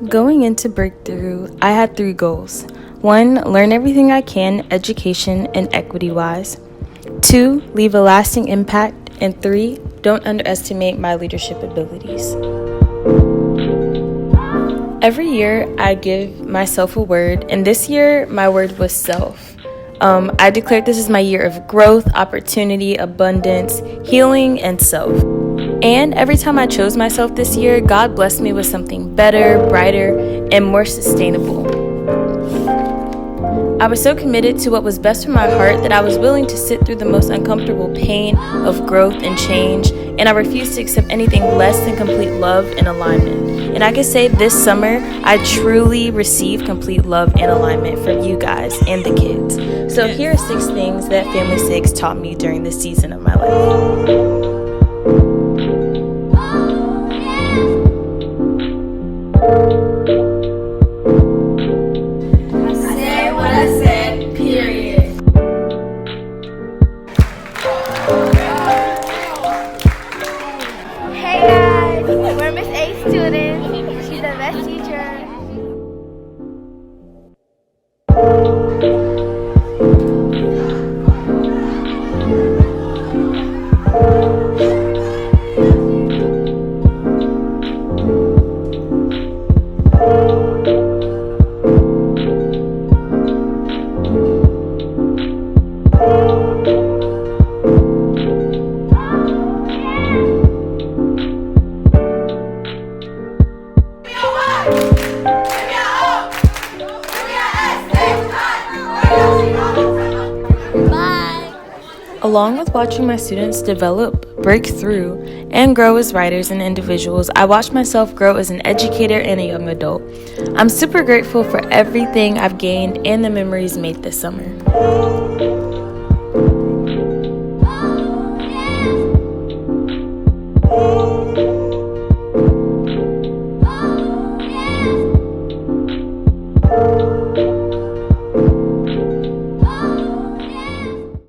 Going into Breakthrough, I had 3 goals. 1, learn everything I can, education and equity-wise. 2, leave a lasting impact. And 3, don't underestimate my leadership abilities. Every year, I give myself a word, and this year, my word was self. I declared this is my year of growth, opportunity, abundance, healing, and self. And every time I chose myself this year, God blessed me with something better, brighter, and more sustainable. I was so committed to what was best for my heart that I was willing to sit through the most uncomfortable pain of growth and change, and I refused to accept anything less than complete love and alignment. And I can say this summer, I truly received complete love and alignment from you guys and the kids. So here are 6 things that Family 6 taught me during this season of my life. She's the best teacher. Along with watching my students develop, break through, and grow as writers and individuals, I watched myself grow as an educator and a young adult. I'm super grateful for everything I've gained and the memories made this summer.